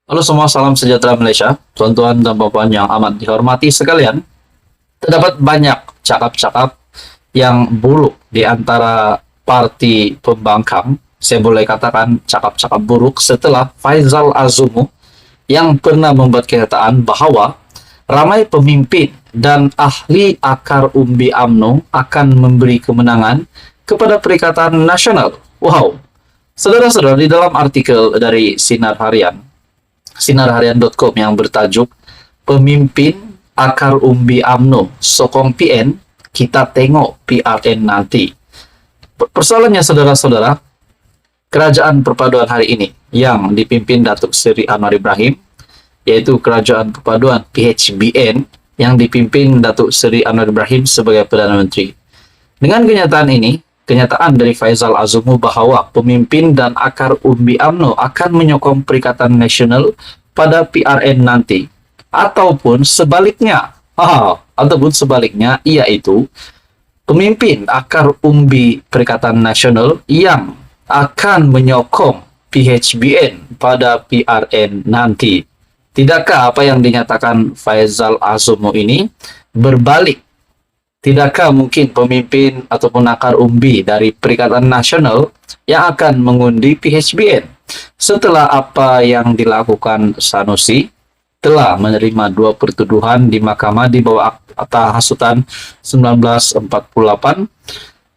Halo semua, salam sejahtera Malaysia. Tuan-tuan dan puan yang amat dihormati sekalian, terdapat banyak cakap-cakap yang buruk di antara parti pembangkang. Saya boleh katakan cakap-cakap buruk setelah Faizal Azumu yang pernah membuat kenyataan bahawa ramai pemimpin dan ahli akar umbi UMNO akan memberi kemenangan kepada Perikatan Nasional. Wow. Saudara-saudara, di dalam artikel dari sinarharian.com yang bertajuk Pemimpin Akar Umbi UMNO Sokong PN, Kita Tengok PRN Nanti. Persoalannya saudara-saudara, kerajaan perpaduan hari ini yang dipimpin Datuk Seri Anwar Ibrahim, yaitu kerajaan perpaduan PHBN yang dipimpin Datuk Seri Anwar Ibrahim sebagai Perdana Menteri. Dengan kenyataan ini, kenyataan dari Faizal Azumu bahawa pemimpin dan akar umbi UMNO akan menyokong Perikatan Nasional pada PRN nanti, ataupun sebaliknya, yaitu pemimpin akar umbi Perikatan Nasional yang akan menyokong PHBN pada PRN nanti. Tidakkah apa yang dinyatakan Faizal Azumu ini berbalik? Tidakkah mungkin pemimpin ataupun akar umbi dari Perikatan Nasional yang akan mengundi PHBN setelah apa yang dilakukan Sanusi telah menerima 2 pertuduhan di mahkamah di bawah Akta Hasutan 1948?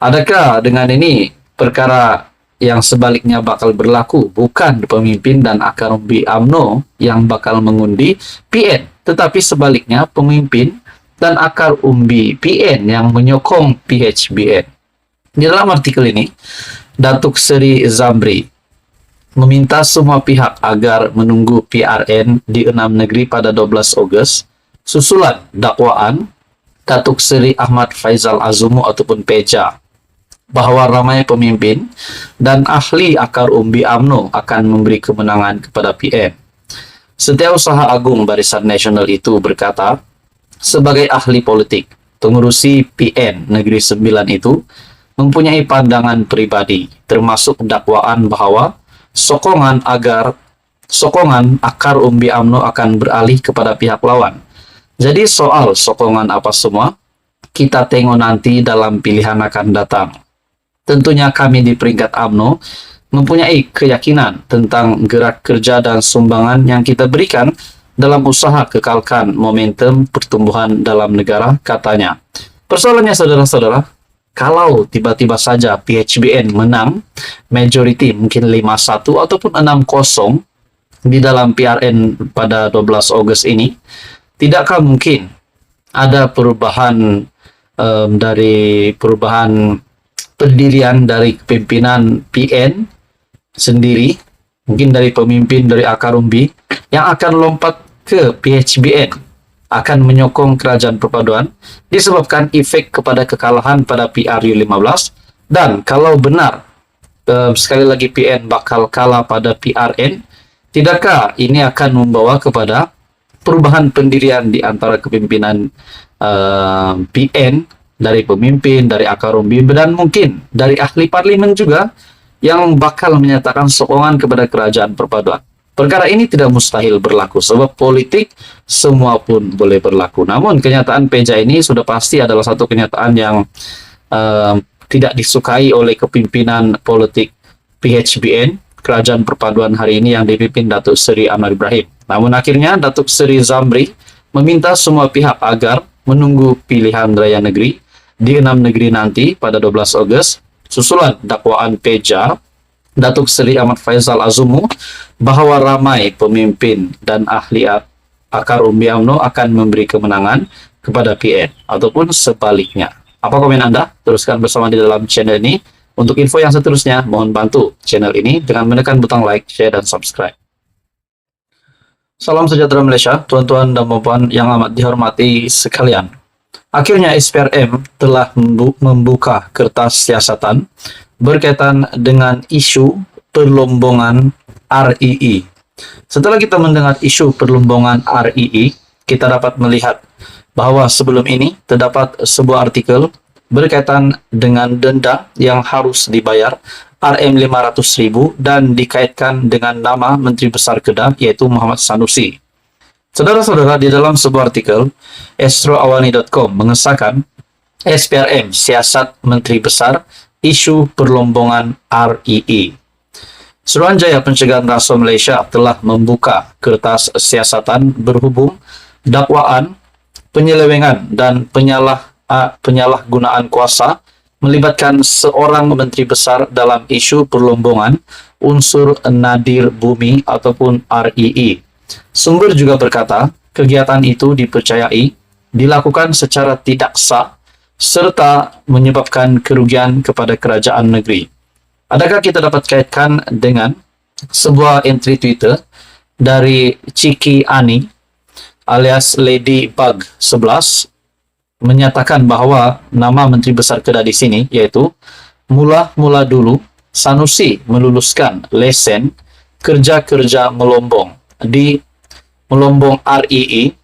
Adakah dengan ini perkara yang sebaliknya bakal berlaku, bukan pemimpin dan akar umbi UMNO yang bakal mengundi PN, tetapi sebaliknya pemimpin dan akar umbi PN yang menyokong PHBN. Di dalam artikel ini, Datuk Seri Zamri meminta semua pihak agar menunggu PRN di 6 negeri pada 12 Ogos, susulan dakwaan Datuk Seri Ahmad Faizal Azumu ataupun Peja, bahawa ramai pemimpin dan ahli akar umbi UMNO akan memberi kemenangan kepada PN. Setiausaha Agung Barisan Nasional itu berkata, sebagai ahli politik, pengurusi PN Negeri Sembilan itu mempunyai pandangan pribadi, termasuk dakwaan bahawa sokongan akar umbi UMNO akan beralih kepada pihak lawan. Jadi soal sokongan apa semua, kita tengok nanti dalam pilihan akan datang. Tentunya kami di peringkat UMNO mempunyai keyakinan tentang gerak kerja dan sumbangan yang kita berikan dalam usaha kekalkan momentum pertumbuhan dalam negara, katanya. Persoalannya saudara-saudara, kalau tiba-tiba saja PHBN menang majority mungkin 5-1 ataupun 6-0 di dalam PRN pada 12 Ogos ini, tidakkah mungkin ada perubahan pendirian dari kepimpinan PN sendiri, mungkin dari pemimpin dari akar umbi yang akan lompat ke PHBN, akan menyokong kerajaan perpaduan disebabkan efek kepada kekalahan pada PRU15. Dan kalau benar sekali lagi PN bakal kalah pada PRN, tidakkah ini akan membawa kepada perubahan pendirian di antara kepimpinan PN, dari pemimpin, dari akar umbi, dan mungkin dari ahli parlimen juga yang bakal menyatakan sokongan kepada kerajaan perpaduan. Perkara ini tidak mustahil berlaku, sebab politik semua pun boleh berlaku. Namun kenyataan Peja ini sudah pasti adalah satu kenyataan yang tidak disukai oleh kepimpinan politik PHBN, kerajaan perpaduan hari ini yang dipimpin Datuk Seri Anwar Ibrahim. Namun akhirnya Datuk Seri Zamri meminta semua pihak agar menunggu pilihan raya negeri di 6 negeri nanti pada 12 Ogos, susulan dakwaan Peja Datuk Seri Ahmad Faizal Azumu bahawa ramai pemimpin dan ahli akar umbi UMNO akan memberi kemenangan kepada PN ataupun sebaliknya. Apa komen Anda? Teruskan bersama di dalam channel ini. Untuk info yang seterusnya, mohon bantu channel ini dengan menekan butang like, share, dan subscribe. Salam sejahtera Malaysia, tuan-tuan dan puan yang amat dihormati sekalian. Akhirnya SPRM telah membuka kertas siasatan berkaitan dengan isu perlombongan REE. Setelah kita mendengar isu perlombongan REE, kita dapat melihat bahawa sebelum ini terdapat sebuah artikel berkaitan dengan denda yang harus dibayar Rm500.000 dan dikaitkan dengan nama Menteri Besar Kedah yaitu Muhammad Sanusi. Saudara-saudara, di dalam sebuah artikel, astroawani.com mengesahkan SPRM siasat Menteri Besar isu perlombongan REE. Suruhanjaya Pencegahan Rasuah Malaysia telah membuka kertas siasatan berhubung dakwaan penyelewengan dan penyalahgunaan kuasa melibatkan seorang menteri besar dalam isu perlombongan unsur nadir bumi ataupun REE. Sumber juga berkata, kegiatan itu dipercayai dilakukan secara tidak sah serta menyebabkan kerugian kepada kerajaan negeri. Adakah kita dapat kaitkan dengan sebuah entry Twitter dari Ciki Ani alias Lady Bug 11 menyatakan bahwa nama Menteri Besar Kedah di sini yaitu mula-mula dulu Sanusi meluluskan lesen kerja-kerja melombong di melombong REE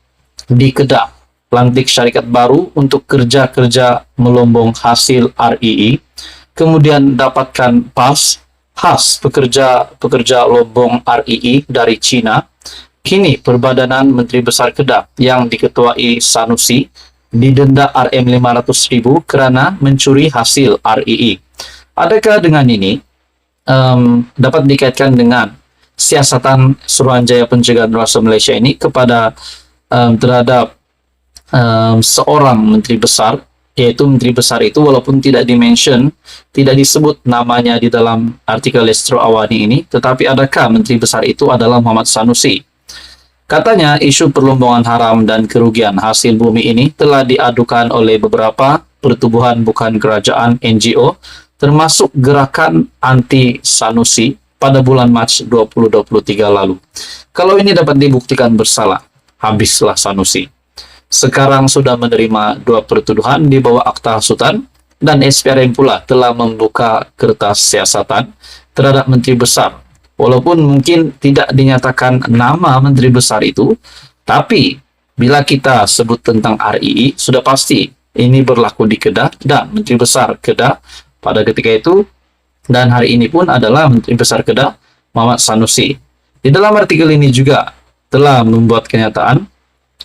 di Kedah, lantik syarikat baru untuk kerja-kerja melombong hasil REE, kemudian dapatkan pas khas pekerja lombong REE dari Cina. Kini Perbadanan Menteri Besar Kedah yang diketuai Sanusi didenda Rm500.000 kerana mencuri hasil REE. Adakah dengan ini dapat dikaitkan dengan siasatan Suruhanjaya Pencegahan Rasuah Malaysia ini kepada terhadap seorang menteri besar, yaitu menteri besar itu walaupun tidak dimention, tidak disebut namanya di dalam artikel Astro Awani ini, tetapi adakah menteri besar itu adalah Muhammad Sanusi? Katanya isu perlombongan haram dan kerugian hasil bumi ini telah diadukan oleh beberapa pertubuhan bukan kerajaan NGO, termasuk gerakan anti Sanusi pada bulan Mac 2023 lalu. Kalau ini dapat dibuktikan bersalah, habislah Sanusi. Sekarang sudah menerima 2 pertuduhan di bawah akta hasutan, dan SPRM pula telah membuka kertas siasatan terhadap menteri besar. Walaupun mungkin tidak dinyatakan nama menteri besar itu, tapi bila kita sebut tentang REE, sudah pasti ini berlaku di Kedah dan menteri besar Kedah pada ketika itu dan hari ini pun adalah menteri besar Kedah Muhammad Sanusi. Di dalam artikel ini juga telah membuat kenyataan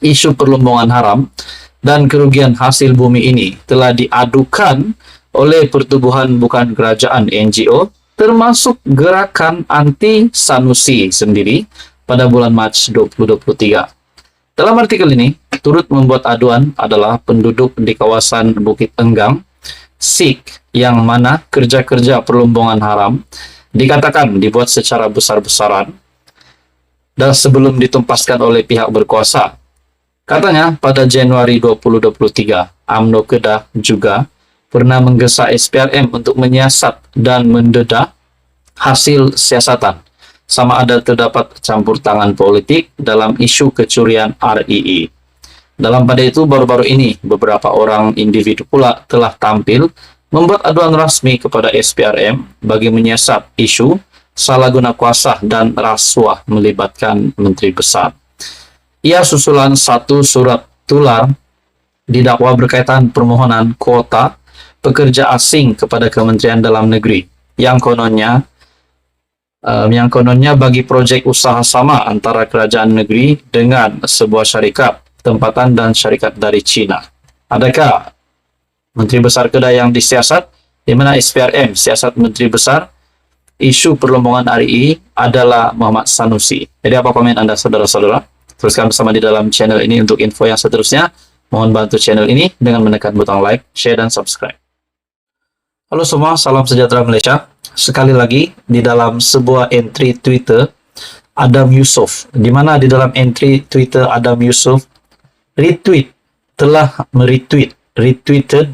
isu perlombongan haram dan kerugian hasil bumi ini telah diadukan oleh pertubuhan bukan kerajaan NGO, termasuk gerakan anti Sanusi sendiri pada bulan Mac 2023. Dalam artikel ini, turut membuat aduan adalah penduduk di kawasan Bukit Enggang, Sikh, yang mana kerja-kerja perlombongan haram dikatakan dibuat secara besar-besaran dan sebelum ditumpaskan oleh pihak berkuasa. Katanya pada Januari 2023, UMNO Kedah juga pernah menggesa SPRM untuk menyiasat dan mendedah hasil siasatan, sama ada terdapat campur tangan politik dalam isu kecurian REE. Dalam pada itu, baru-baru ini, beberapa orang individu pula telah tampil membuat aduan rasmi kepada SPRM bagi menyiasat isu salah guna kuasa dan rasuah melibatkan menteri besar. Ia susulan 1 surat tular didakwa berkaitan permohonan kuota pekerja asing kepada Kementerian Dalam Negeri yang kononnya bagi proyek usaha sama antara kerajaan negeri dengan sebuah syarikat tempatan dan syarikat dari Cina. Adakah Menteri Besar Kedah yang disiasat, di mana SPRM siasat Menteri Besar isu perlombongan REE adalah Muhammad Sanusi? Jadi apa komen Anda saudara-saudara? Teruskan bersama di dalam channel ini untuk info yang seterusnya. Mohon bantu channel ini dengan menekan butang like, share, dan subscribe. Halo semua, salam sejahtera Malaysia. Sekali lagi di dalam sebuah entry Twitter Adam Yusof, di mana di dalam entry Twitter Adam Yusof telah retweeted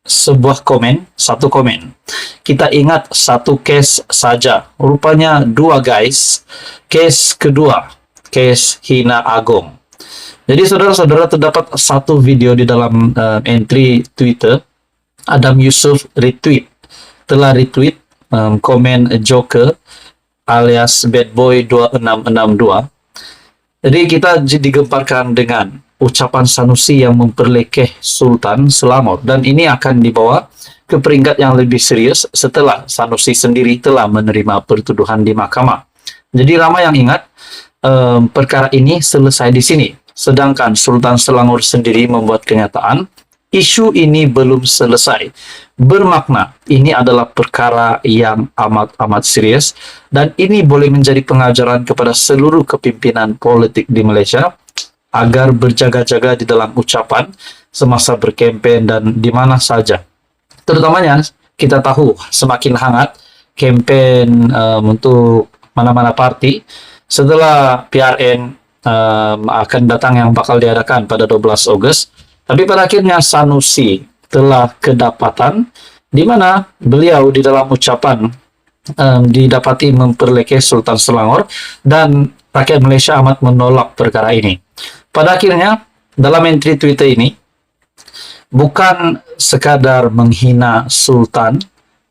sebuah komen, satu komen. Kita ingat satu case saja, rupanya 2 guys. Case kedua, case Hina Agong. Jadi saudara-saudara, terdapat satu video di dalam entry Twitter Adam Yusof telah retweet komen Joker alias Bad Boy 2662. Jadi kita digemparkan dengan ucapan Sanusi yang memperlekeh Sultan Selangor, dan ini akan dibawa ke ke peringkat yang lebih serius setelah Sanusi sendiri telah menerima pertuduhan di mahkamah. Jadi ramai yang ingat perkara ini selesai di sini. Sedangkan Sultan Selangor sendiri membuat kenyataan isu ini belum selesai. Bermakna ini adalah perkara yang amat serius dan ini boleh menjadi pengajaran kepada seluruh kepimpinan politik di Malaysia agar berjaga-jaga di dalam ucapan semasa berkempen dan di mana saja. Terutamanya kita tahu semakin hangat kempen untuk mana-mana parti setelah PRN akan datang yang bakal diadakan pada 12 Ogos. Tapi pada akhirnya Sanusi telah kedapatan di mana beliau di dalam ucapan didapati memperlekeh Sultan Selangor dan rakyat Malaysia amat menolak perkara ini. Pada akhirnya dalam entry Twitter ini bukan sekadar menghina Sultan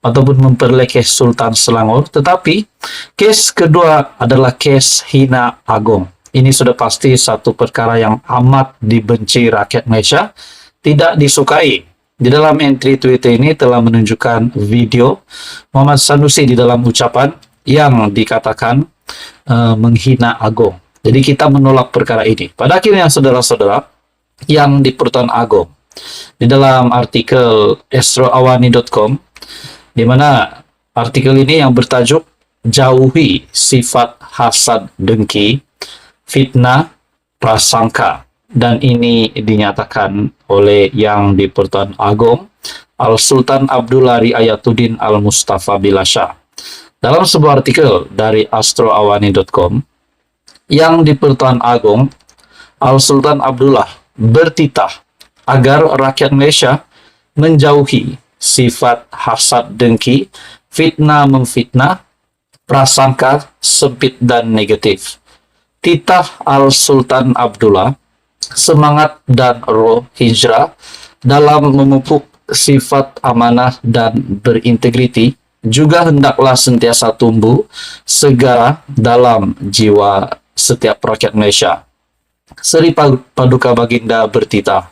ataupun memperlekeh Sultan Selangor, tetapi kes kedua adalah kes hina agung. Ini sudah pasti satu perkara yang amat dibenci rakyat Malaysia, tidak disukai. Di dalam entry Twitter ini telah menunjukkan video Muhammad Sanusi di dalam ucapan yang dikatakan menghina agung. Jadi kita menolak perkara ini. Pada akhirnya saudara-saudara yang di Pertuan Agong, di dalam artikel astroawani.com, di mana artikel ini yang bertajuk jauhi sifat hasad dengki, fitnah, prasangka, dan ini dinyatakan oleh yang di Pertuan Agong Al-Sultan Abdullah Riayatuddin Al-Mustafa Bilasha. Dalam sebuah artikel dari astroawani.com, yang di Pertuan Agong Al-Sultan Abdullah bertitah agar rakyat Malaysia menjauhi sifat hasad dengki, fitnah memfitnah, prasangka sempit dan negatif. Titah Al-Sultan Abdullah, semangat dan roh hijrah dalam memupuk sifat amanah dan berintegriti juga hendaklah sentiasa tumbuh segera dalam jiwa setiap rakyat Malaysia. Seri Paduka Baginda bertitah,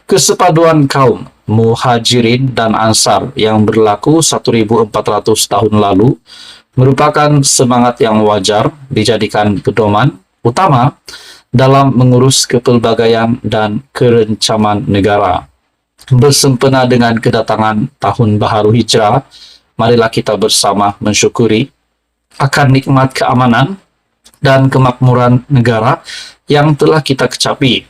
kesepaduan kaum Muhajirin dan Ansar yang berlaku 1400 tahun lalu merupakan semangat yang wajar dijadikan pedoman utama dalam mengurus kepelbagaian dan kerencaman negara. Bersempena dengan kedatangan Tahun Baharu Hijrah, marilah kita bersama mensyukuri akan nikmat keamanan dan kemakmuran negara yang telah kita kecapi.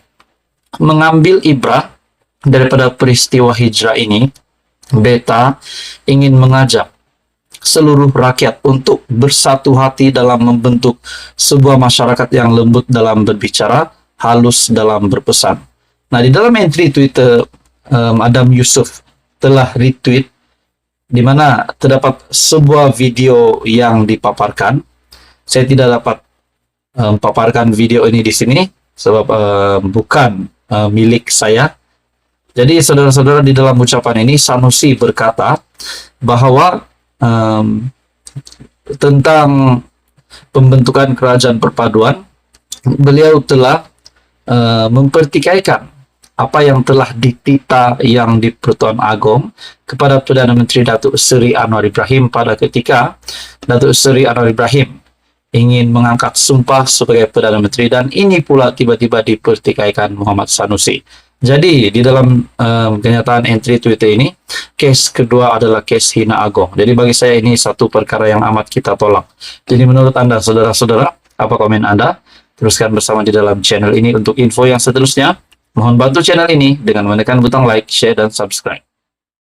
Mengambil ibrah daripada peristiwa hijrah ini, Beta ingin mengajak seluruh rakyat untuk bersatu hati dalam membentuk sebuah masyarakat yang lembut dalam berbicara, halus dalam berpesan. Nah, di dalam entry Twitter, Adam Yusuf telah retweet di mana terdapat sebuah video yang dipaparkan. Saya tidak dapat paparkan video ini di sini sebab bukan milik saya. Jadi saudara-saudara, di dalam ucapan ini Sanusi berkata bahwa tentang pembentukan kerajaan perpaduan, beliau telah mempertikaikan apa yang telah dititah yang di Pertuan Agong kepada Perdana Menteri Datuk Seri Anwar Ibrahim pada ketika Datuk Seri Anwar Ibrahim ingin mengangkat sumpah sebagai Perdana Menteri, dan ini pula tiba-tiba dipertikaikan Muhammad Sanusi. Jadi di dalam kenyataan entry Twitter ini, kes kedua adalah kes hina agung. Jadi bagi saya ini satu perkara yang amat kita tolak. Jadi menurut Anda, saudara-saudara, apa komen Anda? Teruskan bersama di dalam channel ini untuk info yang seterusnya. Mohon bantu channel ini dengan menekan butang like, share, dan subscribe.